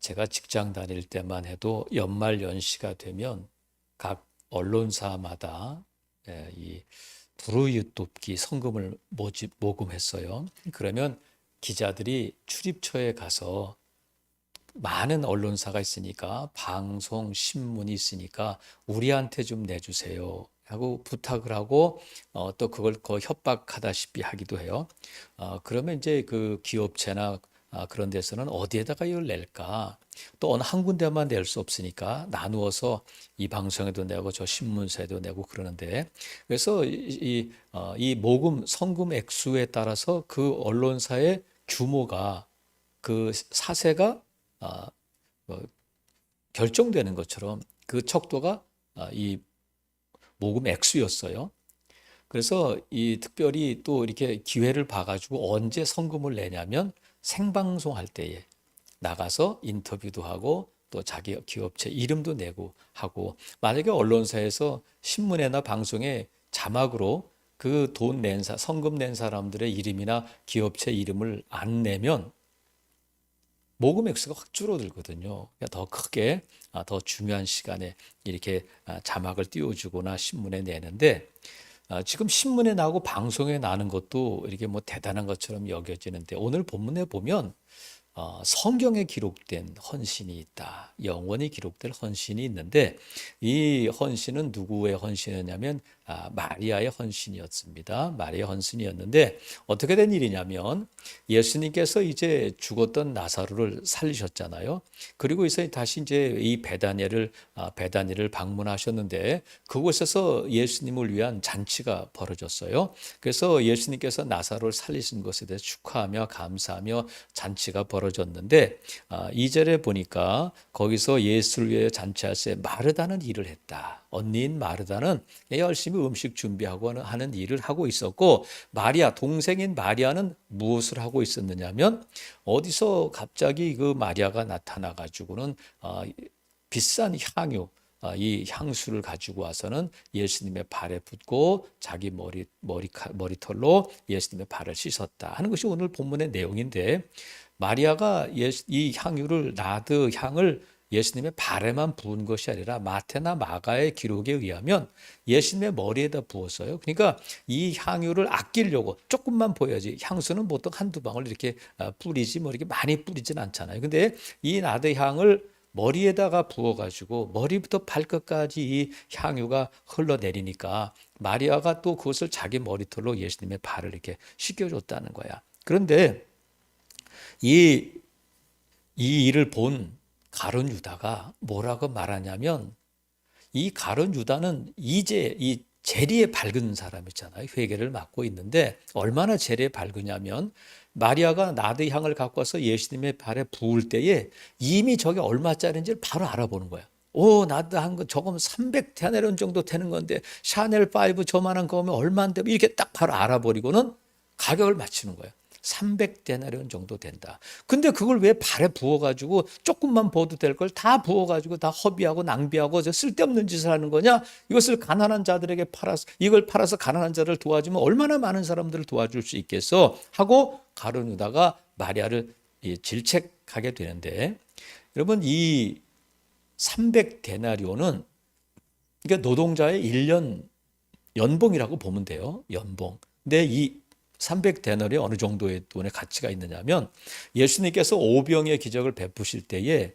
제가 직장 다닐 때만 해도 연말 연시가 되면 각 언론사마다 이 불우이웃 돕기 성금을 모금했어요. 그러면 기자들이 출입처에 가서 많은 언론사가 있으니까 방송, 신문이 있으니까 우리한테 좀 내주세요 하고 부탁을 하고 또 그걸 협박하다시피 하기도 해요. 그러면 이제 그 기업체나 그런 데서는 어디에다가 이걸 낼까? 또 어느 한 군데만 낼 수 없으니까 나누어서 이 방송에도 내고 저 신문사에도 내고 그러는데 그래서 이 모금 성금 액수에 따라서 그 언론사의 규모가 그 사세가 아, 뭐 결정되는 것처럼 그 척도가 이 모금 액수였어요. 그래서 이 특별히 또 이렇게 기회를 봐가지고 언제 성금을 내냐면 생방송할 때에 나가서 인터뷰도 하고 또 자기 기업체 이름도 내고 하고 만약에 언론사에서 신문이나 방송에 자막으로 그 돈 낸 성금 낸 사람들의 이름이나 기업체 이름을 안 내면 모금 액수가 확 줄어들거든요. 그러니까 더 크게, 더 중요한 시간에 이렇게 자막을 띄워주거나 신문에 내는데 지금 신문에 나오고 방송에 나는 것도 이렇게 뭐 대단한 것처럼 여겨지는데 오늘 본문에 보면 성경에 기록된 헌신이 있다. 영원히 기록될 헌신이 있는데 이 헌신은 누구의 헌신이었냐면 마리아의 헌신이었습니다. 마리아의 헌신이었는데 어떻게 된 일이냐면 예수님께서 이제 죽었던 나사로를 살리셨잖아요. 그리고 이제 다시 이제 이 베다니를 방문하셨는데 그곳에서 예수님을 위한 잔치가 벌어졌어요. 그래서 예수님께서 나사로를 살리신 것에 대해 축하하며 감사하며 잔치가 벌어졌는데 2절에 보니까 거기서 예수를 위해 잔치할 때 마르다는 일을 했다. 언니인 마르다는 열심히 음식 준비하고 하는 일을 하고 있었고 마리아 동생인 마리아는 무엇을 하고 있었느냐면 어디서 갑자기 그 마리아가 나타나 가지고는 비싼 향유 이 향수를 가지고 와서는 예수님의 발에 붓고 자기 머리털로 예수님의 발을 씻었다 하는 것이 오늘 본문의 내용인데 마리아가 이 향유를 나드 향을 예수님의 발에만 부은 것이 아니라 마태나 마가의 기록에 의하면 예수님의 머리에다 부었어요. 그러니까 이 향유를 아끼려고 조금만 보여야지. 향수는 보통 한두 방울 이렇게 뿌리지 뭐 이렇게 많이 뿌리진 않잖아요. 근데 이 나드 향을 머리에다가 부어가지고 머리부터 발끝까지 이 향유가 흘러내리니까 마리아가 또 그것을 자기 머리털로 예수님의 발을 이렇게 씻겨줬다는 거야. 그런데 이 일을 본 가룟 유다가 뭐라고 말하냐면 이 가룟 유다는 이제 이 재리에 밝은 사람이잖아요. 회개를 맡고 있는데 얼마나 재리에 밝으냐면 마리아가 나드 향을 갖고 와서 예수님의 발에 부을 때에 이미 저게 얼마짜리인지를 바로 알아보는 거야. 오, 나드 한 거 저거면 300데나리온 정도 되는 건데 샤넬 5 저만한 거면 얼마인데 이렇게 딱 바로 알아버리고는 가격을 맞추는 거예요. 300데나리온 정도 된다. 근데 그걸 왜 발에 부어가지고 조금만 부어도 될 걸 다 부어가지고 다 허비하고 낭비하고 쓸데없는 짓을 하는 거냐? 이것을 가난한 자들에게 이걸 팔아서 가난한 자를 도와주면 얼마나 많은 사람들을 도와줄 수 있겠어? 하고 가룟 유다가 마리아를 질책하게 되는데 여러분 이 300데나리온은 그러니까 노동자의 1년 연봉이라고 보면 돼요. 연봉. 근데 이 300데나리 어느 정도의 돈의 가치가 있느냐면 예수님께서 오병의 기적을 베푸실 때에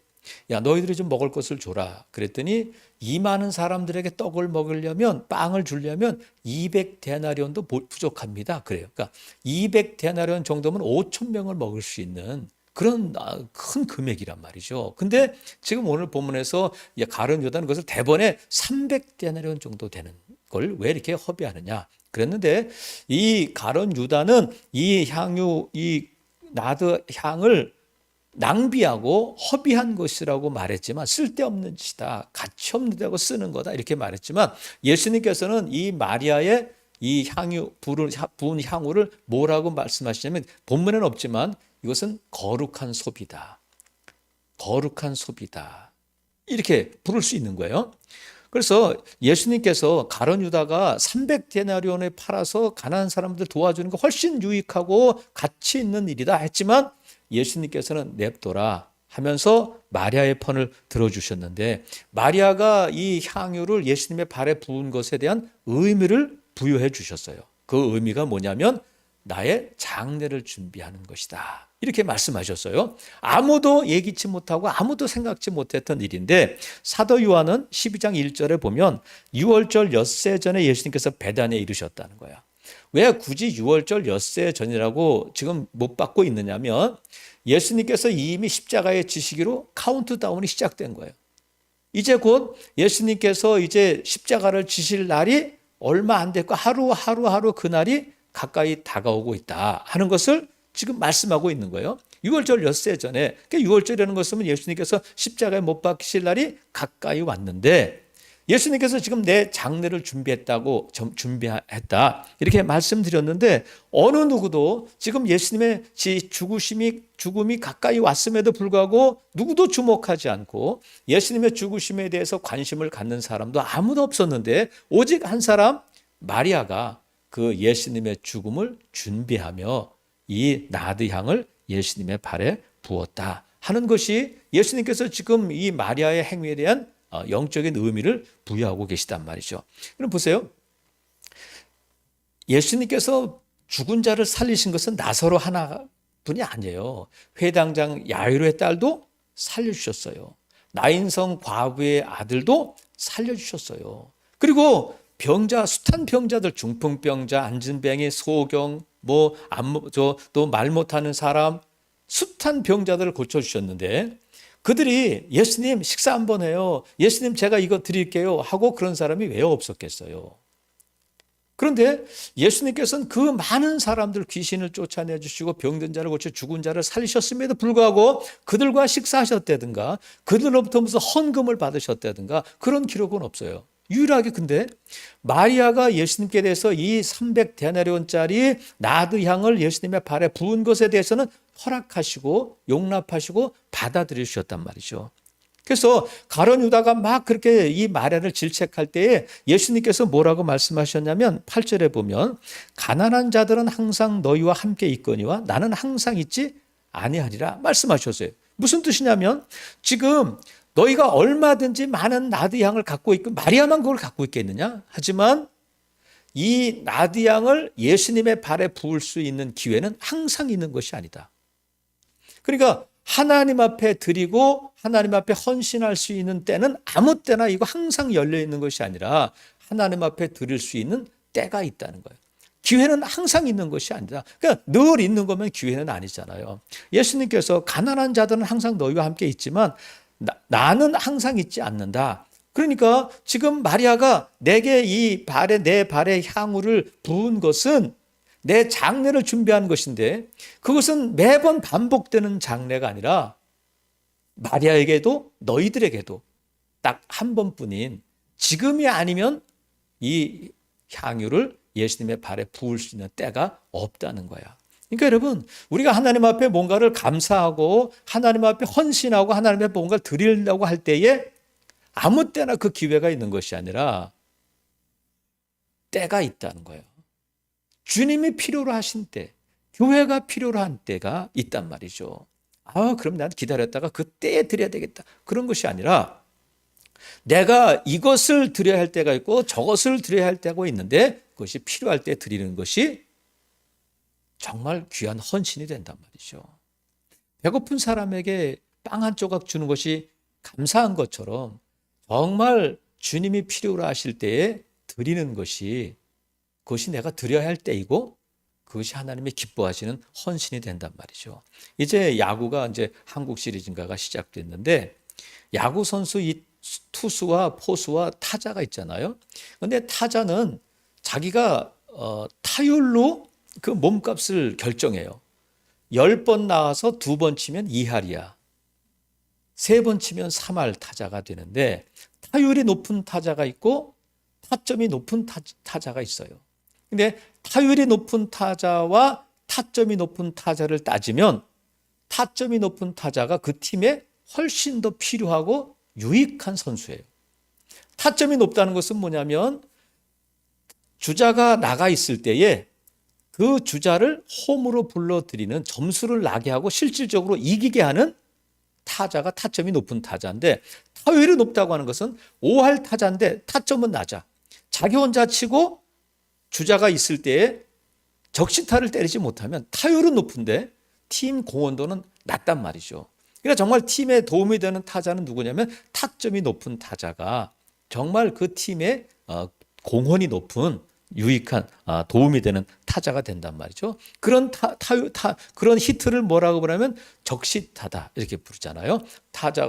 야 너희들이 좀 먹을 것을 줘라 그랬더니 이 많은 사람들에게 떡을 먹으려면 빵을 주려면 200데나리온도 부족합니다. 그래요. 그러니까 200데나리온 정도면 5천 명을 먹을 수 있는 그런 큰 금액이란 말이죠. 근데 지금 오늘 본문에서 가룟 유다는 그것을 대번에 300데나리온 정도 되는 걸 왜 이렇게 허비하느냐? 그랬는데 이 가룟 유다는 이 나드 향을 낭비하고 허비한 것이라고 말했지만 쓸데없는 짓이다. 가치 없는 데고 쓰는 거다. 이렇게 말했지만 예수님께서는 이 마리아의 이 부은 향유를 뭐라고 말씀하시냐면 본문에는 없지만 이것은 거룩한 소비다. 거룩한 소비다. 이렇게 부를 수 있는 거예요. 그래서 예수님께서 가룟 유다가 300데나리온에 팔아서 가난한 사람들 도와주는 거 훨씬 유익하고 가치 있는 일이다 했지만 예수님께서는 냅둬라. 하면서 마리아의 편을 들어주셨는데 마리아가 이 향유를 예수님의 발에 부은 것에 대한 의미를 부여해 주셨어요. 그 의미가 뭐냐면 나의 장례를 준비하는 것이다. 이렇게 말씀하셨어요. 아무도 예기치 못하고 아무도 생각지 못했던 일인데 사도 요한은 12장 1절에 보면 유월절 엿새 전에 예수님께서 베단에 이르셨다는 거야. 왜 굳이 유월절 엿새 전이라고 지금 못 받고 있느냐면 예수님께서 이미 십자가에 지시기로 카운트다운이 시작된 거예요. 이제 곧 예수님께서 이제 십자가를 지실 날이 얼마 안 됐고 하루 그날이 가까이 다가오고 있다 하는 것을 지금 말씀하고 있는 거예요. 6월절 엿새 전에. 그러니까 6월절이라는 것은 예수님께서 십자가에 못 박히실 날이 가까이 왔는데 예수님께서 지금 내 장례를 준비했다 이렇게 말씀드렸는데 어느 누구도 지금 예수님의 죽음이 가까이 왔음에도 불구하고 누구도 주목하지 않고 예수님의 죽으심에 대해서 관심을 갖는 사람도 아무도 없었는데 오직 한 사람 마리아가 그 예수님의 죽음을 준비하며 이 나드향을 예수님의 발에 부었다 하는 것이 예수님께서 지금 이 마리아의 행위에 대한 영적인 의미를 부여하고 계시단 말이죠. 그럼 보세요. 예수님께서 죽은 자를 살리신 것은 나사로 하나뿐이 아니에요. 회당장 야이로의 딸도 살려주셨어요. 나인성 과부의 아들도 살려주셨어요. 그리고 병자, 숱한 병자들, 중풍병자, 안진뱅이, 소경, 또 말 못하는 사람, 숱한 병자들을 고쳐주셨는데 그들이 예수님 식사 한번 해요. 예수님 제가 이거 드릴게요. 하고 그런 사람이 왜 없었겠어요. 그런데 예수님께서는 그 많은 사람들 귀신을 쫓아내주시고 병든 자를 고쳐 죽은 자를 살리셨음에도 불구하고 그들과 식사하셨다든가 그들로부터 무슨 헌금을 받으셨다든가 그런 기록은 없어요. 유일하게 근데 마리아가 예수님께 대해서 이 300데나리온짜리 나드향을 예수님의 발에 부은 것에 대해서는 허락하시고 용납하시고 받아들이셨단 말이죠. 그래서 가룟 유다가 막 그렇게 이 마리아를 질책할 때에 예수님께서 뭐라고 말씀하셨냐면 8절에 보면 가난한 자들은 항상 너희와 함께 있거니와 나는 항상 있지 아니하리라 말씀하셨어요. 무슨 뜻이냐면 지금 너희가 얼마든지 많은 나드향을 갖고 있고 마리아만 그걸 갖고 있겠느냐? 하지만 이 나드향을 예수님의 발에 부을 수 있는 기회는 항상 있는 것이 아니다. 그러니까 하나님 앞에 드리고 하나님 앞에 헌신할 수 있는 때는 아무 때나 이거 항상 열려 있는 것이 아니라 하나님 앞에 드릴 수 있는 때가 있다는 거예요. 기회는 항상 있는 것이 아니다. 그러니까 늘 있는 거면 기회는 아니잖아요. 예수님께서 가난한 자들은 항상 너희와 함께 있지만 나는 항상 있지 않는다. 그러니까 지금 마리아가 내게 내 발에 향유를 부은 것은 내 장례를 준비하는 것인데 그것은 매번 반복되는 장례가 아니라 마리아에게도 너희들에게도 딱 한 번뿐인 지금이 아니면 이 향유를 예수님의 발에 부을 수 있는 때가 없다는 거야. 그러니까 여러분 우리가 하나님 앞에 뭔가를 감사하고 하나님 앞에 헌신하고 하나님 앞에 뭔가를 드리려고 할 때에 아무 때나 그 기회가 있는 것이 아니라 때가 있다는 거예요. 주님이 필요로 하신 때, 교회가 필요로 한 때가 있단 말이죠. 그럼 난 기다렸다가 그 때에 드려야 되겠다. 그런 것이 아니라 내가 이것을 드려야 할 때가 있고 저것을 드려야 할 때가 있는데 그것이 필요할 때 드리는 것이 정말 귀한 헌신이 된단 말이죠. 배고픈 사람에게 빵 한 조각 주는 것이 감사한 것처럼 정말 주님이 필요로 하실 때에 드리는 것이 그것이 내가 드려야 할 때이고 그것이 하나님이 기뻐하시는 헌신이 된단 말이죠. 이제 야구가 이제 한국 시리즈인가가 시작됐는데 야구 선수 이 투수와 포수와 타자가 있잖아요. 그런데 타자는 자기가 타율로 그 몸값을 결정해요. 10번 나와서 2번 치면 2할이야. 3번 치면 3할 타자가 되는데 타율이 높은 타자가 있고 타점이 높은 타자가 있어요. 근데 타율이 높은 타자와 타점이 높은 타자를 따지면 타점이 높은 타자가 그 팀에 훨씬 더 필요하고 유익한 선수예요. 타점이 높다는 것은 뭐냐면 주자가 나가 있을 때에 그 주자를 홈으로 불러들이는 점수를 나게 하고 실질적으로 이기게 하는 타자가 타점이 높은 타자인데 타율이 높다고 하는 것은 5할 타자인데 타점은 낮아. 자기 혼자 치고 주자가 있을 때에 적시타를 때리지 못하면 타율은 높은데 팀 공헌도는 낮단 말이죠. 그러니까 정말 팀에 도움이 되는 타자는 누구냐면 타점이 높은 타자가 정말 그 팀의 공헌이 높은 유익한 도움이 되는 타자가 된단 말이죠. 그런 그런 히트를 뭐라고 부르냐면 적시타다 이렇게 부르잖아요.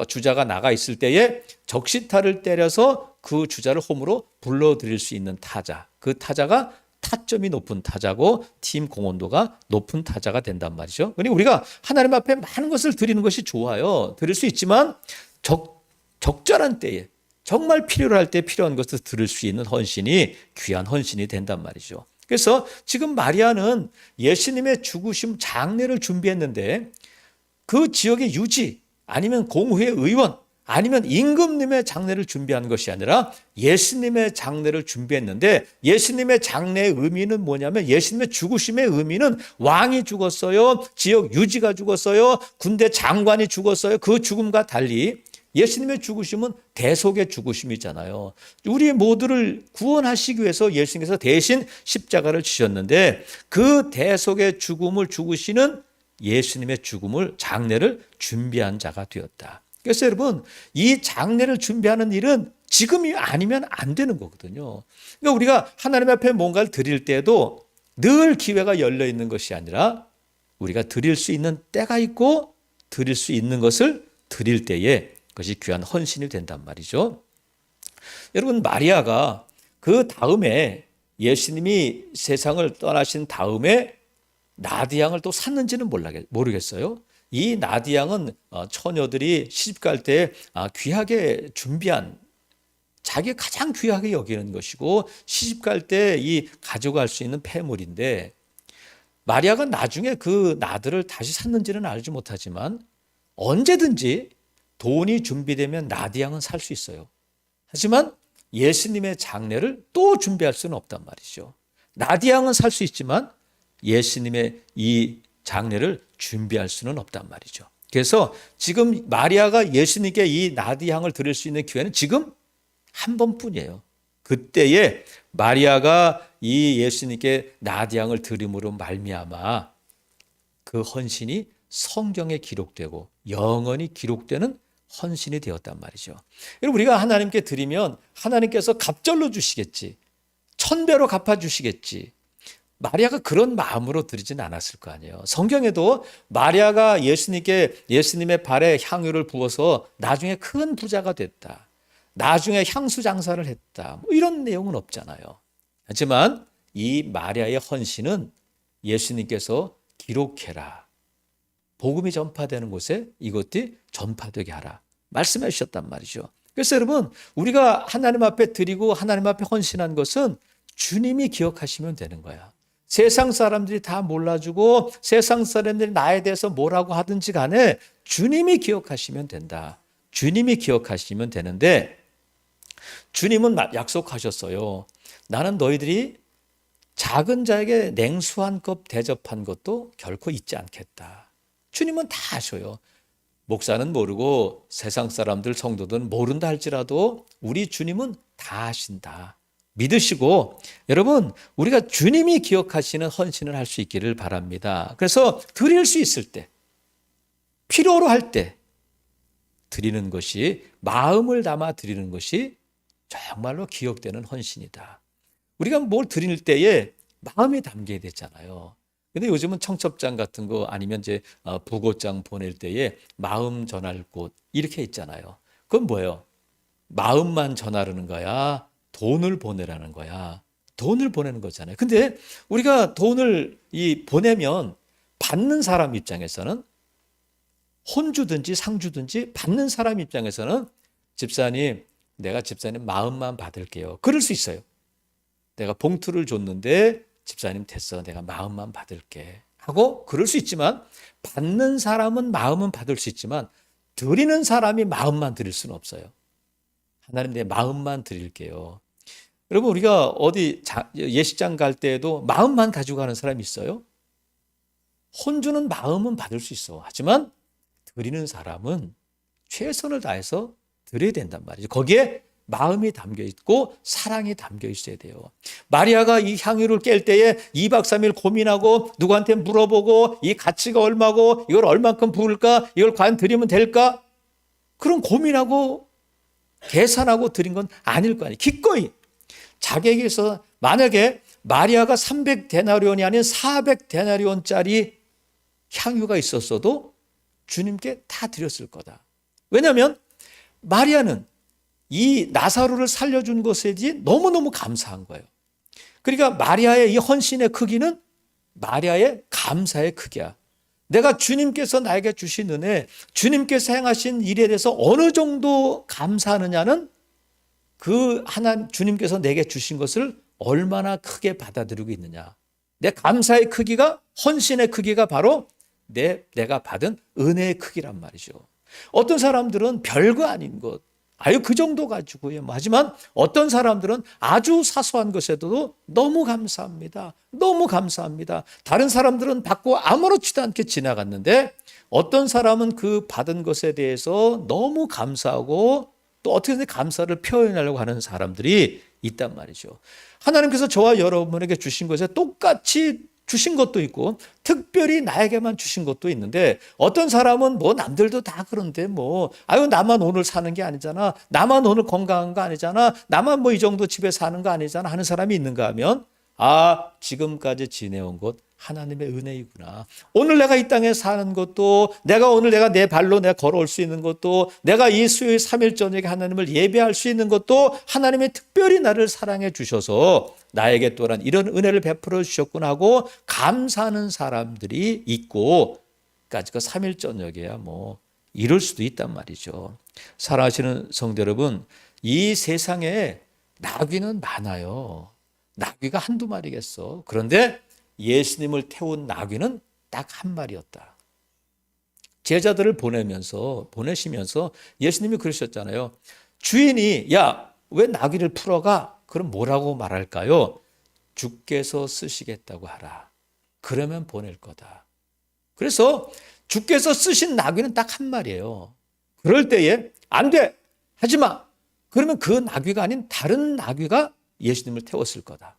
주자가 나가 있을 때에 적시타를 때려서 그 주자를 홈으로 불러들일 수 있는 타자. 그 타자가 타점이 높은 타자고 팀 공헌도가 높은 타자가 된단 말이죠. 그러니까 우리가 하나님 앞에 많은 것을 드리는 것이 좋아요. 드릴 수 있지만 적절한 때에 정말 필요로 할 때 필요한 것을 들을 수 있는 헌신이 귀한 헌신이 된단 말이죠. 그래서 지금 마리아는 예수님의 죽으심 장례를 준비했는데 그 지역의 유지 아니면 공회 의원 아니면 임금님의 장례를 준비한 것이 아니라 예수님의 장례를 준비했는데 예수님의 장례의 의미는 뭐냐면 예수님의 죽으심의 의미는 왕이 죽었어요. 지역 유지가 죽었어요. 군대 장관이 죽었어요. 그 죽음과 달리 예수님의 죽으심은 대속의 죽으심이잖아요. 우리 모두를 구원하시기 위해서 예수님께서 대신 십자가를 지셨는데 그 대속의 죽음을 죽으시는 예수님의 장례를 준비한 자가 되었다. 그래서 여러분 이 장례를 준비하는 일은 지금이 아니면 안 되는 거거든요. 그러니까 우리가 하나님 앞에 뭔가를 드릴 때도 늘 기회가 열려 있는 것이 아니라 우리가 드릴 수 있는 때가 있고 드릴 수 있는 것을 드릴 때에 그것이 귀한 헌신이 된단 말이죠. 여러분 마리아가 그 다음에 예수님이 세상을 떠나신 다음에 나디양을 또 샀는지는 모르겠어요. 이 나디양은 처녀들이 시집갈 때 귀하게 준비한 자기 가장 귀하게 여기는 것이고 시집갈 때 이 가져갈 수 있는 폐물인데 마리아가 나중에 그 나들을 다시 샀는지는 알지 못하지만 언제든지 돈이 준비되면 나디양은 살 수 있어요. 하지만 예수님의 장례를 또 준비할 수는 없단 말이죠. 나디양은 살 수 있지만 예수님의 이 장례를 준비할 수는 없단 말이죠. 그래서 지금 마리아가 예수님께 이 나디향을 드릴 수 있는 기회는 지금 한 번뿐이에요. 그때에 마리아가 이 예수님께 나디향을 드림으로 말미암아 그 헌신이 성경에 기록되고 영원히 기록되는 헌신이 되었단 말이죠. 우리가 하나님께 드리면 하나님께서 갑절로 주시겠지. 1000배로 갚아주시겠지. 마리아가 그런 마음으로 드리진 않았을 거 아니에요. 성경에도 마리아가 예수님의 발에 향유를 부어서 나중에 큰 부자가 됐다. 나중에 향수 장사를 했다. 뭐 이런 내용은 없잖아요. 하지만 이 마리아의 헌신은 예수님께서 기록해라. 복음이 전파되는 곳에 이것들이 전파되게 하라. 말씀해 주셨단 말이죠. 그래서 여러분 우리가 하나님 앞에 드리고 하나님 앞에 헌신한 것은 주님이 기억하시면 되는 거야. 세상 사람들이 다 몰라주고 세상 사람들이 나에 대해서 뭐라고 하든지 간에 주님이 기억하시면 된다. 주님이 기억하시면 되는데 주님은 약속하셨어요. 나는 너희들이 작은 자에게 냉수 한 컵 대접한 것도 결코 잊지 않겠다. 주님은 다 아셔요. 목사는 모르고 세상 사람들 성도들은 모른다 할지라도 우리 주님은 다 아신다. 믿으시고 여러분 우리가 주님이 기억하시는 헌신을 할 수 있기를 바랍니다. 그래서 드릴 수 있을 때 필요로 할 때 드리는 것이 마음을 담아 드리는 것이 정말로 기억되는 헌신이다. 우리가 뭘 드릴 때에 마음이 담겨야 되잖아요. 근데 요즘은 청첩장 같은 거 아니면 이제 부고장 보낼 때에 마음 전할 곳 이렇게 있잖아요. 그건 뭐예요? 마음만 전하려는 거야? 돈을 보내라는 거야. 돈을 보내는 거잖아요. 근데 우리가 돈을 보내면 받는 사람 입장에서는 혼주든지 상주든지 받는 사람 입장에서는 집사님, 내가 집사님 마음만 받을게요. 그럴 수 있어요. 내가 봉투를 줬는데 집사님 됐어. 내가 마음만 받을게. 하고 그럴 수 있지만 받는 사람은 마음은 받을 수 있지만 드리는 사람이 마음만 드릴 수는 없어요. 하나님 내 마음만 드릴게요. 여러분 우리가 어디 예식장 갈 때에도 마음만 가지고 가는 사람이 있어요. 혼주는 마음은 받을 수 있어. 하지만 드리는 사람은 최선을 다해서 드려야 된단 말이죠. 거기에 마음이 담겨 있고 사랑이 담겨 있어야 돼요. 마리아가 이 향유를 깰 때에 2박 3일 고민하고 누구한테 물어보고 이 가치가 얼마고 이걸 얼만큼 부을까? 이걸 과연 드리면 될까? 그런 고민하고 계산하고 드린 건 아닐 거 아니에요. 기꺼이 자기에게서 만약에 마리아가 300데나리온이 아닌 400데나리온짜리 향유가 있었어도 주님께 다 드렸을 거다. 왜냐하면 마리아는 이 나사로를 살려준 것에 너무너무 감사한 거예요. 그러니까 마리아의 이 헌신의 크기는 마리아의 감사의 크기야. 내가 주님께서 나에게 주신 은혜, 주님께서 행하신 일에 대해서 어느 정도 감사하느냐는 그 하나님 주님께서 내게 주신 것을 얼마나 크게 받아들이고 있느냐. 내 감사의 크기가, 헌신의 크기가 바로 내가 받은 은혜의 크기란 말이죠. 어떤 사람들은 별거 아닌 것, 그 정도 가지고요. 하지만 어떤 사람들은 아주 사소한 것에도 너무 감사합니다. 너무 감사합니다. 다른 사람들은 받고 아무렇지도 않게 지나갔는데 어떤 사람은 그 받은 것에 대해서 너무 감사하고 또 어떻게든 감사를 표현하려고 하는 사람들이 있단 말이죠. 하나님께서 저와 여러분에게 주신 것에 똑같이 주신 것도 있고 특별히 나에게만 주신 것도 있는데 어떤 사람은 남들도 다 그런데 나만 오늘 사는 게 아니잖아. 나만 오늘 건강한 거 아니잖아. 나만 이 정도 집에 사는 거 아니잖아 하는 사람이 있는가 하면 지금까지 지내온 것 하나님의 은혜이구나. 오늘 내가 이 땅에 사는 것도 오늘 내가 내 발로 내가 걸어올 수 있는 것도 내가 이 수요일 3일 저녁에 하나님을 예배할 수 있는 것도 하나님이 특별히 나를 사랑해 주셔서 나에게 또한 이런 은혜를 베풀어 주셨구나 하고 감사하는 사람들이 있고 그 3일 저녁에야 이럴 수도 있단 말이죠. 사랑하시는 성도 여러분, 이 세상에 나귀는 많아요. 나귀가 한두 마리겠어. 그런데 예수님을 태운 나귀는 딱 한 마리였다. 제자들을 보내시면서 예수님이 그러셨잖아요. 주인이 왜 나귀를 풀어가? 그럼 뭐라고 말할까요? 주께서 쓰시겠다고 하라. 그러면 보낼 거다. 그래서 주께서 쓰신 나귀는 딱 한 마리예요. 그럴 때에 안 돼! 하지 마! 그러면 그 나귀가 아닌 다른 나귀가 예수님을 태웠을 거다.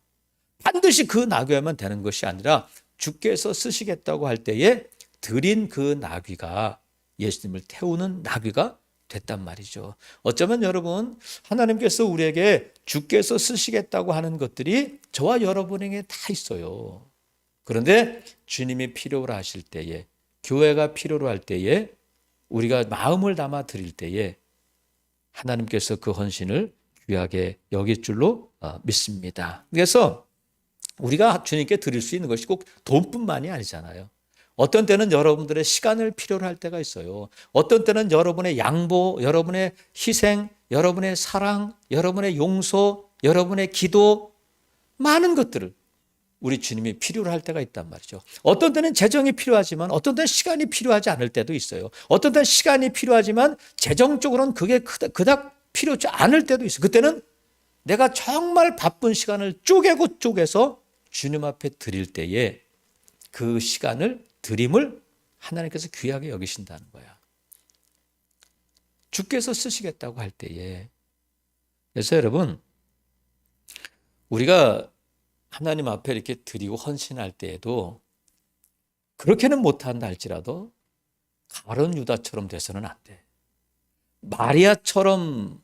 반드시 그 나귀야만 되는 것이 아니라 주께서 쓰시겠다고 할 때에 드린 그 나귀가 예수님을 태우는 나귀가 됐단 말이죠. 어쩌면 여러분, 하나님께서 우리에게 주께서 쓰시겠다고 하는 것들이 저와 여러분에게 다 있어요. 그런데 주님이 필요로 하실 때에, 교회가 필요로 할 때에, 우리가 마음을 담아 드릴 때에 하나님께서 그 헌신을 귀하게 여길 줄로 믿습니다. 그래서 우리가 주님께 드릴 수 있는 것이 꼭 돈뿐만이 아니잖아요. 어떤 때는 여러분들의 시간을 필요로 할 때가 있어요. 어떤 때는 여러분의 양보, 여러분의 희생, 여러분의 사랑, 여러분의 용서, 여러분의 기도, 많은 것들을 우리 주님이 필요로 할 때가 있단 말이죠. 어떤 때는 재정이 필요하지만 어떤 때는 시간이 필요하지 않을 때도 있어요. 어떤 때는 시간이 필요하지만 재정적으로는 그게 그닥 필요하지 않을 때도 있어요. 그때는 내가 정말 바쁜 시간을 쪼개서 주님 앞에 드릴 때에 그 시간을 드림을 하나님께서 귀하게 여기신다는 거야. 주께서 쓰시겠다고 할 때에. 그래서 여러분, 우리가 하나님 앞에 이렇게 드리고 헌신할 때에도 그렇게는 못한다 할지라도 가룟 유다처럼 돼서는 안 돼. 마리아처럼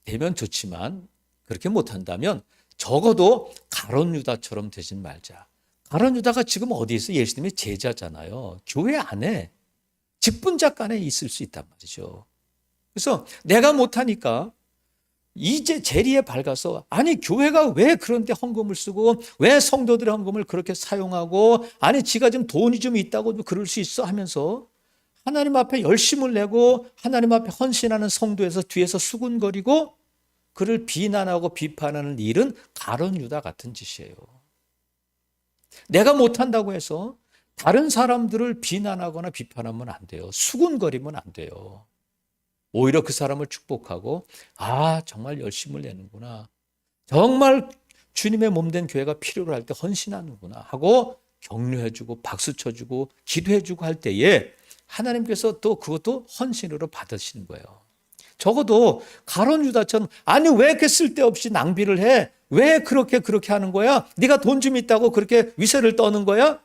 되면 좋지만 그렇게 못한다면 적어도 가룟 유다처럼 되진 말자. 가룟 유다가 지금 어디 있어? 예수님의 제자잖아요. 교회 안에 직분자간에 있을 수 있단 말이죠. 그래서 내가 못하니까 이제 재리에 밝아서 교회가 왜 그런데 헌금을 쓰고 왜 성도들의 헌금을 그렇게 사용하고 지가 좀 돈이 좀 있다고 그럴 수 있어 하면서 하나님 앞에 열심을 내고 하나님 앞에 헌신하는 성도에서 뒤에서 수군거리고 그를 비난하고 비판하는 일은 가룟 유다 같은 짓이에요. 내가 못한다고 해서 다른 사람들을 비난하거나 비판하면 안 돼요. 수군거리면 안 돼요. 오히려 그 사람을 축복하고 정말 열심을 내는구나. 정말 주님의 몸된 교회가 필요로 할 때 헌신하는구나 하고 격려해주고 박수 쳐주고 기도해주고 할 때에 하나님께서 또 그것도 헌신으로 받으시는 거예요. 적어도 가룟 유다처럼 아니 왜 이렇게 쓸데없이 낭비를 해? 왜 그렇게 하는 거야? 네가 돈 좀 있다고 그렇게 위세를 떠는 거야?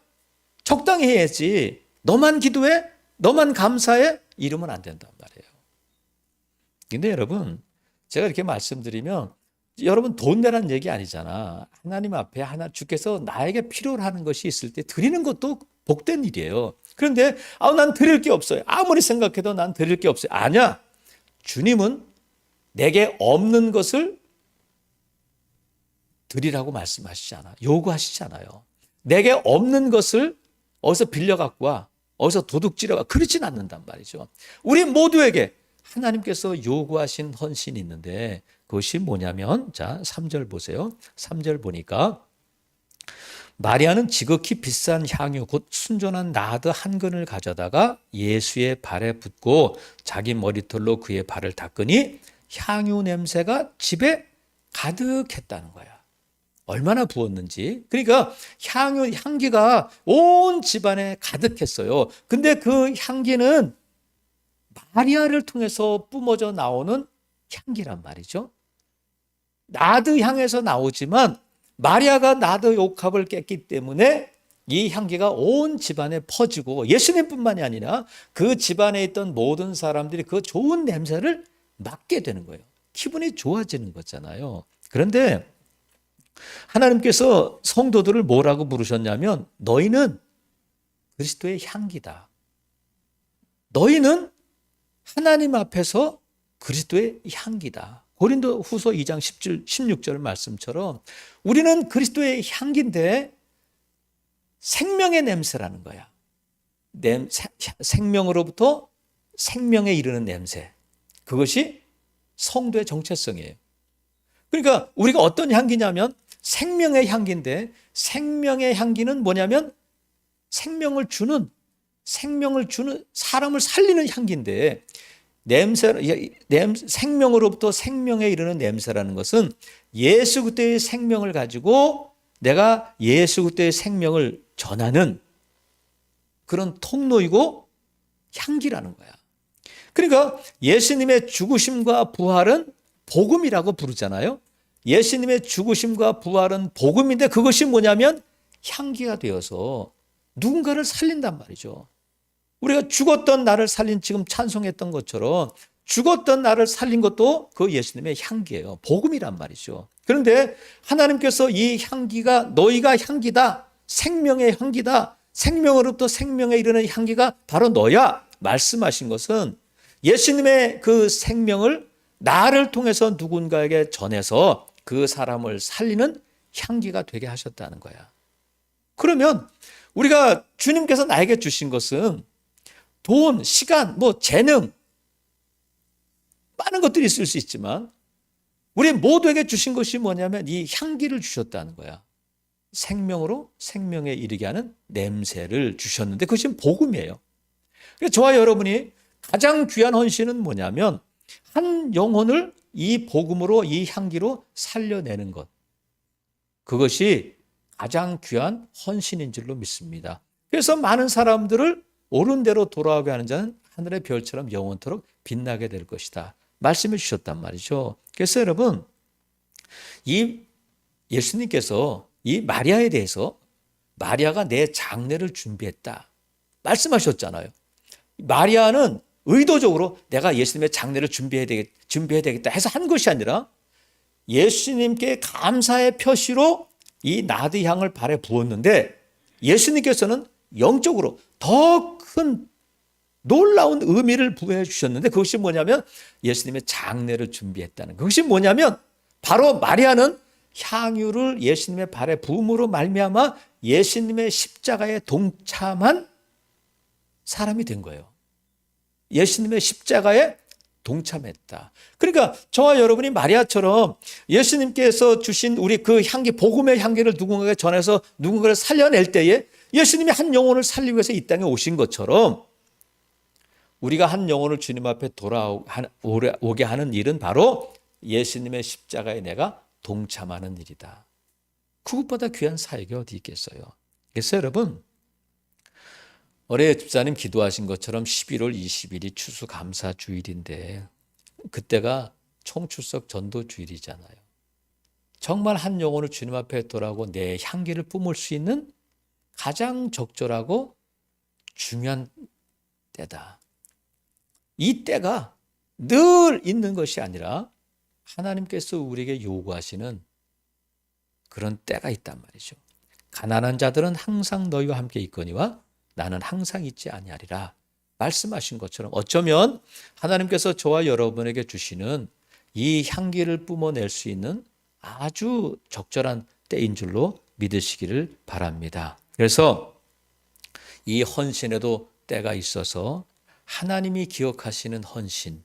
적당히 해야지. 너만 기도해? 너만 감사해? 이러면 안 된단 말이에요. 근데 여러분, 제가 이렇게 말씀드리면 여러분 돈 내라는 얘기 아니잖아. 하나님 앞에 주께서 나에게 필요로 하는 것이 있을 때 드리는 것도 복된 일이에요. 그런데 난 드릴 게 없어요. 아무리 생각해도 난 드릴 게 없어요. 아니야. 주님은 내게 없는 것을 드리라고 말씀하시지 않아요. 요구하시지 않아요. 내게 없는 것을 어디서 빌려 갖고 와. 어디서 도둑질해 와. 그러진 않는단 말이죠. 우리 모두에게 하나님께서 요구하신 헌신이 있는데 그것이 뭐냐면 자 3절 보세요. 3절 보니까 마리아는 지극히 비싼 향유 곧 순전한 나드 한 근을 가져다가 예수의 발에 붓고 자기 머리털로 그의 발을 닦으니 향유 냄새가 집에 가득했다는 거야. 얼마나 부었는지. 그러니까 향기가 온 집안에 가득했어요. 근데 그 향기는 마리아를 통해서 뿜어져 나오는 향기란 말이죠. 나드 향에서 나오지만 마리아가 나드 옥합을 깼기 때문에 이 향기가 온 집안에 퍼지고 예수님뿐만이 아니라 그 집안에 있던 모든 사람들이 그 좋은 냄새를 맡게 되는 거예요. 기분이 좋아지는 거잖아요. 그런데 하나님께서 성도들을 뭐라고 부르셨냐면 너희는 그리스도의 향기다. 너희는 하나님 앞에서 그리스도의 향기다. 고린도 후서 2장 16절 말씀처럼 우리는 그리스도의 향기인데 생명의 냄새라는 거야. 생명으로부터 생명에 이르는 냄새. 그것이 성도의 정체성이에요. 그러니까 우리가 어떤 향기냐면 생명의 향기인데 생명의 향기는 뭐냐면 생명을 주는 사람을 살리는 향기인데 생명으로부터 생명에 이르는 냄새라는 것은 예수 그리스도의 생명을 가지고 내가 예수 그리스도의 생명을 전하는 그런 통로이고 향기라는 거야. 그러니까 예수님의 죽으심과 부활은 복음이라고 부르잖아요. 예수님의 죽으심과 부활은 복음인데 그것이 뭐냐면 향기가 되어서 누군가를 살린단 말이죠. 우리가 죽었던 나를 살린 지금 찬송했던 것처럼 죽었던 나를 살린 것도 그 예수님의 향기예요. 복음이란 말이죠. 그런데 하나님께서 이 향기가 너희가 향기다. 생명의 향기다. 생명으로부터 생명에 이르는 향기가 바로 너야. 말씀하신 것은 예수님의 그 생명을 나를 통해서 누군가에게 전해서 그 사람을 살리는 향기가 되게 하셨다는 거야. 그러면 우리가 주님께서 나에게 주신 것은 돈, 시간, 재능 많은 것들이 있을 수 있지만 우리 모두에게 주신 것이 뭐냐면 이 향기를 주셨다는 거야. 생명으로 생명에 이르게 하는 냄새를 주셨는데 그것이 복음이에요. 그래서 저와 여러분이 가장 귀한 헌신은 뭐냐면 한 영혼을 이 복음으로 이 향기로 살려내는 것. 그것이 가장 귀한 헌신인 줄로 믿습니다. 그래서 많은 사람들을 옳은 대로 돌아오게 하는 자는 하늘의 별처럼 영원토록 빛나게 될 것이다. 말씀해 주셨단 말이죠. 그래서 여러분 이 예수님께서 이 마리아에 대해서 마리아가 내 장례를 준비했다. 말씀하셨잖아요. 마리아는 의도적으로 내가 예수님의 장례를 준비해야 되겠다 해서 한 것이 아니라 예수님께 감사의 표시로 이 나드 향을 발에 부었는데 예수님께서는 영적으로 더 큰 놀라운 의미를 부여해 주셨는데 그것이 뭐냐면 예수님의 장례를 준비했다는 그것이 뭐냐면 바로 마리아는 향유를 예수님의 발에 부음으로 말미암아 예수님의 십자가에 동참한 사람이 된 거예요. 예수님의 십자가에 동참했다. 그러니까 저와 여러분이 마리아처럼 예수님께서 주신 우리 그 향기, 복음의 향기를 누군가에게 전해서 누군가를 살려낼 때에 예수님이 한 영혼을 살리기 위해서 이 땅에 오신 것처럼 우리가 한 영혼을 주님 앞에 돌아오게 하는 일은 바로 예수님의 십자가에 내가 동참하는 일이다. 그것보다 귀한 사역이 어디 있겠어요. 그래서 여러분 올해 집사님 기도하신 것처럼 11월 20일이 추수감사주일인데 그때가 총출석 전도주일이잖아요. 정말 한 영혼을 주님 앞에 돌아오고 내 향기를 뿜을 수 있는 가장 적절하고 중요한 때다. 이 때가 늘 있는 것이 아니라 하나님께서 우리에게 요구하시는 그런 때가 있단 말이죠. 가난한 자들은 항상 너희와 함께 있거니와 나는 항상 있지 아니하리라 말씀하신 것처럼 어쩌면 하나님께서 저와 여러분에게 주시는 이 향기를 뿜어낼 수 있는 아주 적절한 때인 줄로 믿으시기를 바랍니다. 그래서 이 헌신에도 때가 있어서 하나님이 기억하시는 헌신,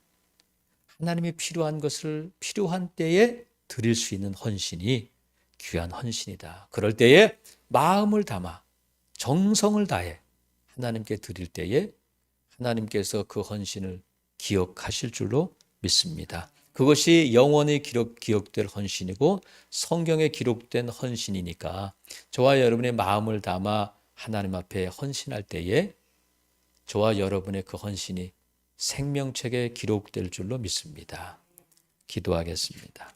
하나님이 필요한 것을 필요한 때에 드릴 수 있는 헌신이 귀한 헌신이다. 그럴 때에 마음을 담아 정성을 다해 하나님께 드릴 때에 하나님께서 그 헌신을 기억하실 줄로 믿습니다. 그것이 영원히 기록될 헌신이고 성경에 기록된 헌신이니까 저와 여러분의 마음을 담아 하나님 앞에 헌신할 때에 저와 여러분의 그 헌신이 생명책에 기록될 줄로 믿습니다. 기도하겠습니다.